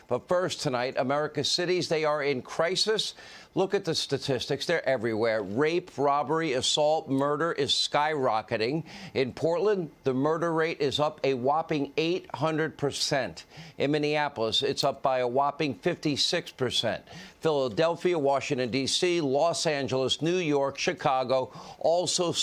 But first tonight, America's cities, they are in crisis. Look at the statistics. They're everywhere. Rape, robbery, assault, murder is skyrocketing. In Portland, the murder rate is up a whopping 800%. In Minneapolis, it's up by a whopping 56%. Philadelphia, Washington, D.C., Los Angeles, New York, Chicago, also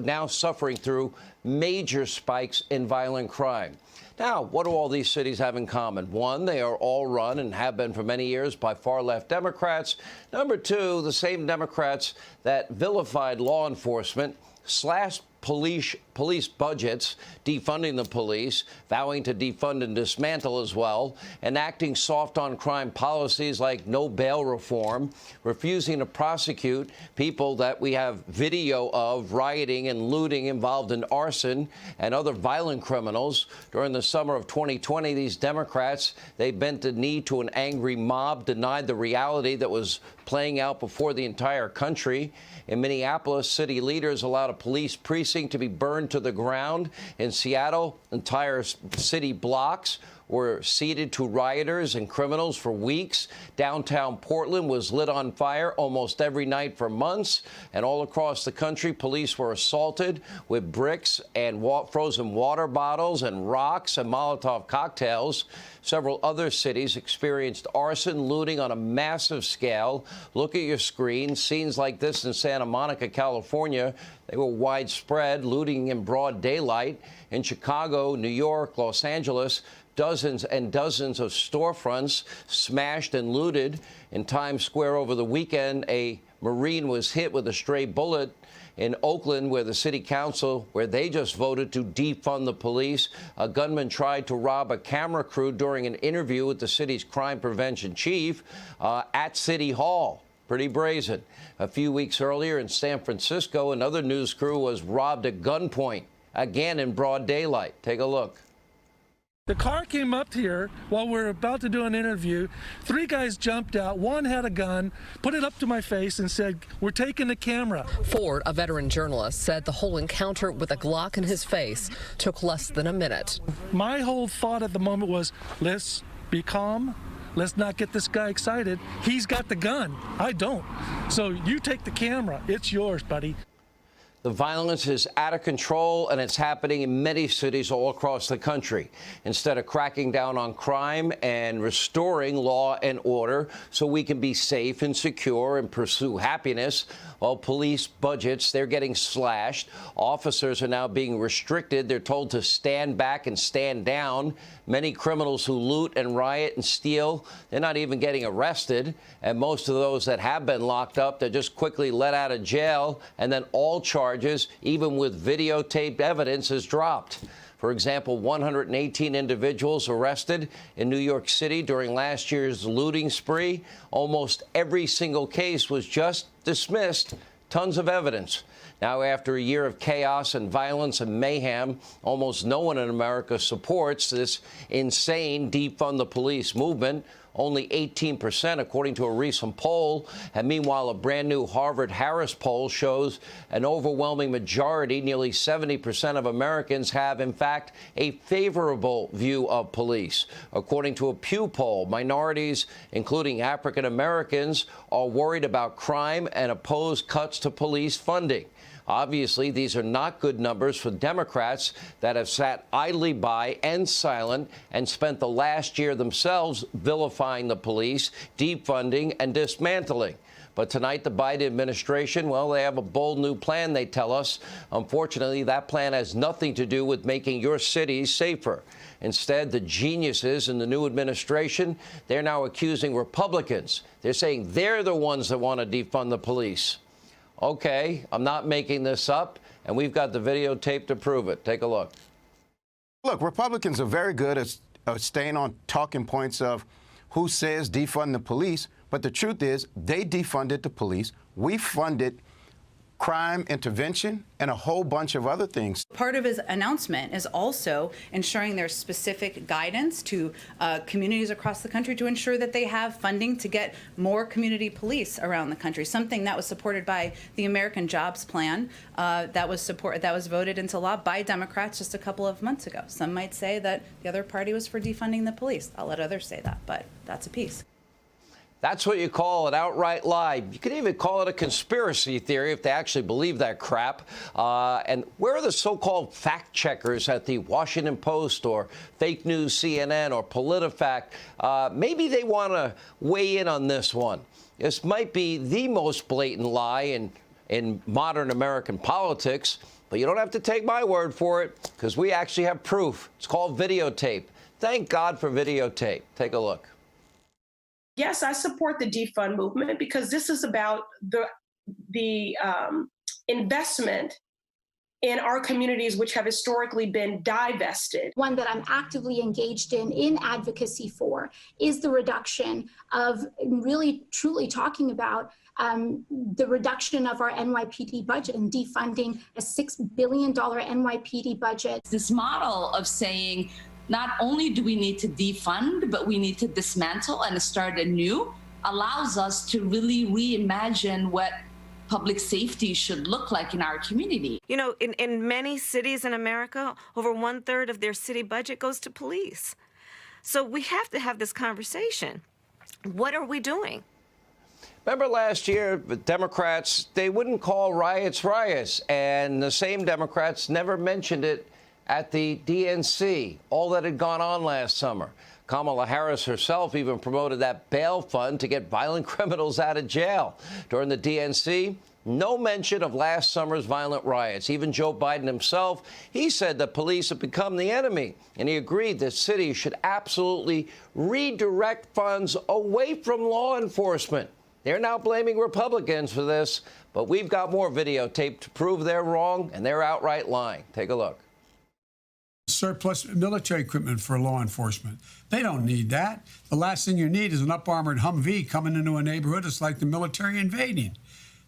now suffering through major spikes in violent crime. Now, what do all these cities have in common? One, they are all run and have been for many years by far-left Democrats. Number two, the same Democrats that vilified law enforcement, slashed police budgets, defunding the police, vowing to defund and dismantle as well, enacting soft-on-crime policies like no bail reform, refusing to prosecute people that we have video of rioting and looting involved in arson and other violent criminals. During the summer of 2020, these Democrats, they bent the knee to an angry mob, denied the reality that was playing out before the entire country. In Minneapolis, city leaders allowed a police precinct to be burned to the ground. In Seattle, entire city blocks were ceded to rioters and criminals for weeks. Downtown Portland was lit on fire almost every night for months. And all across the country, police were assaulted with bricks and frozen water bottles and rocks and Molotov cocktails. Several other cities experienced arson, looting on a massive scale. Look at your screen. Scenes like this in Santa Monica, California, they were widespread, looting in broad daylight. In Chicago, New York, Los Angeles, dozens and dozens of storefronts smashed and looted. In Times Square over the weekend, a Marine was hit with a stray bullet. In Oakland, where the city council, where they just voted to defund the police, a gunman tried to rob a camera crew during an interview with the city's crime prevention chief at City Hall. Pretty brazen. A few weeks earlier in San Francisco, another news crew was robbed at gunpoint, again in broad daylight. Take a look. The car came up here while we were about to do an interview. Three guys jumped out. One had a gun, put it up to my face and said, "We're taking the camera." Ford, a veteran journalist, said the whole encounter with a Glock in his face took less than a minute. My whole thought at the moment was, let's be calm. Let's not get this guy excited. He's got the gun. I don't. So you take the camera. It's yours, buddy. The violence is out of control, and it's happening in many cities all across the country. Instead of cracking down on crime and restoring law and order so we can be safe and secure and pursue happiness, well, police budgets, they're getting slashed. Officers are now being restricted. They're told to stand back and stand down. Many criminals who loot and riot and steal, they're not even getting arrested. And most of those that have been locked up, they're just quickly let out of jail, and then all charges, even with videotaped evidence, is dropped. For example, 118 individuals arrested in New York City during last year's looting spree. Almost every single case was just dismissed. Tons of evidence. Now, after a year of chaos and violence and mayhem, almost no one in America supports this insane defund the police movement. Only 18%, according to a recent poll. And meanwhile, a brand new Harvard-Harris poll shows an overwhelming majority, nearly 70% of Americans have, in fact, a favorable view of police. According to a Pew poll, minorities, including African Americans, are worried about crime and oppose cuts to police funding. Obviously, these are not good numbers for Democrats that have sat idly by and silent and spent the last year themselves vilifying the police, defunding and dismantling. But tonight, the Biden administration, well, they have a bold new plan, they tell us. Unfortunately, that plan has nothing to do with making your cities safer. Instead, the geniuses in the new administration, they're now accusing Republicans. They're saying they're the ones that want to defund the police. Okay, I'm not making this up, and we've got the videotape to prove it. Take a look. Look, Republicans are very good at staying on talking points of who says defund the police, but the truth is they defunded the police. We funded crime intervention, and a whole bunch of other things. Part of his announcement is also ensuring there's specific guidance to communities across the country to ensure that they have funding to get more community police around the country, something that was supported by the American Jobs Plan that was voted into law by Democrats just a couple of months ago. Some might say that the other party was for defunding the police. I'll let others say that, but that's a piece. That's what you call an outright lie. You could even call it a conspiracy theory if they actually believe that crap. And where are the so-called fact checkers at the Washington Post or Fake News CNN or PolitiFact? Maybe they want to weigh in on this one. This might be the most blatant lie in modern American politics, but you don't have to take my word for it because we actually have proof. It's called videotape. Thank God for videotape. Take a look. Yes, I support the defund movement because this is about the investment in our communities, which have historically been divested. One that I'm actively engaged in advocacy for, is the reduction of really truly talking about the reduction of our NYPD budget and defunding a $6 billion NYPD budget. This model of saying, not only do we need to defund, but we need to dismantle and start anew, allows us to really reimagine what public safety should look like in our community. You know, in many cities in America, over 1/3 of their city budget goes to police. So we have to have this conversation. What are we doing? Remember last year, the Democrats, they wouldn't call riots riots, and the same Democrats never mentioned it at the DNC, all that had gone on last summer. Kamala Harris herself even promoted that bail fund to get violent criminals out of jail. During the DNC, no mention of last summer's violent riots. Even Joe Biden himself, he said that police have become the enemy, and he agreed that cities should absolutely redirect funds away from law enforcement. They're now blaming Republicans for this, but we've got more videotape to prove they're wrong, and they're outright lying. Take a look. Surplus military equipment for law enforcement. They don't need that. The last thing you need is an up-armored Humvee coming into a neighborhood. It's like the military invading.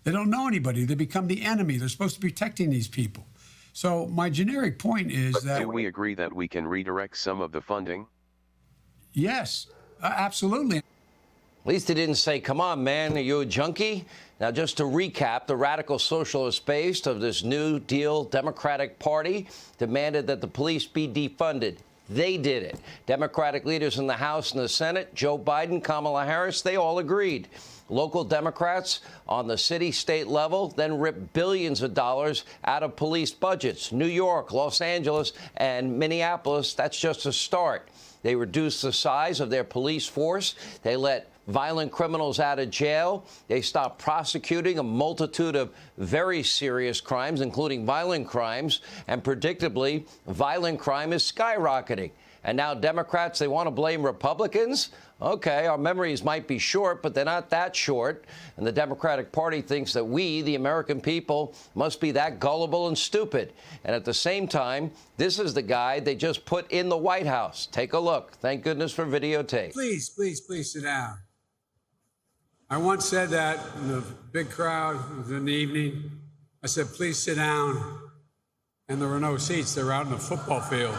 They don't know anybody. They become the enemy. They're supposed to be protecting these people. So my generic point is that... Do we agree that we can redirect some of the funding? Yes, absolutely. At least he didn't say, come on, man, are you a junkie? Now, just to recap, the radical socialist base of this New Deal Democratic Party demanded that the police be defunded. They did it. Democratic leaders in the House and the Senate, Joe Biden, Kamala Harris, they all agreed. Local Democrats on the city-state level then ripped billions of dollars out of police budgets. New York, Los Angeles, and Minneapolis, that's just a start. They reduced the size of their police force. They let violent criminals out of jail. They stopped prosecuting a multitude of very serious crimes, including violent crimes. And predictably, violent crime is skyrocketing. And now Democrats, they want to blame Republicans? Okay, our memories might be short, but they're not that short. And the Democratic Party thinks that we, the American people, must be that gullible and stupid. And at the same time, this is the guy they just put in the White House. Take a look. Thank goodness for videotape. Please, please, please sit down. I once said that in a big crowd. It was in the evening. I said, please sit down. And there were no seats. They were out in the football field.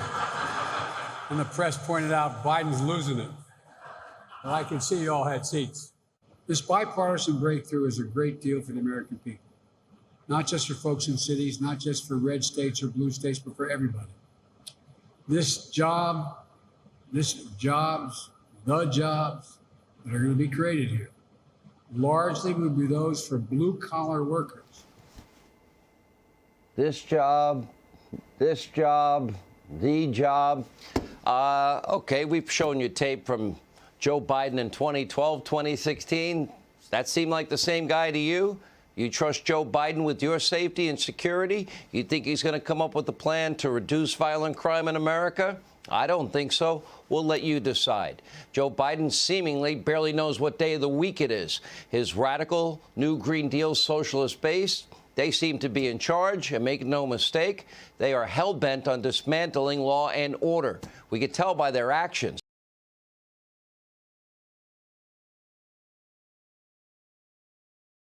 And the press pointed out Biden's losing it. And I can see you all had seats. This bipartisan breakthrough is a great deal for the American people. Not just for folks in cities, not just for red states or blue states, but for everybody. The jobs that are going to be created here largely will be those for blue-collar workers. This job, the job. Okay, we've shown you tape from Joe Biden in 2012, 2016. That seemed like the same guy to you? You trust Joe Biden with your safety and security? You think he's going to come up with a plan to reduce violent crime in America? I don't think so. We'll let you decide. Joe Biden seemingly barely knows what day of the week it is. His radical New Green Deal socialist base, they seem to be in charge, and make no mistake, they are hell-bent on dismantling law and order. We could tell by their actions.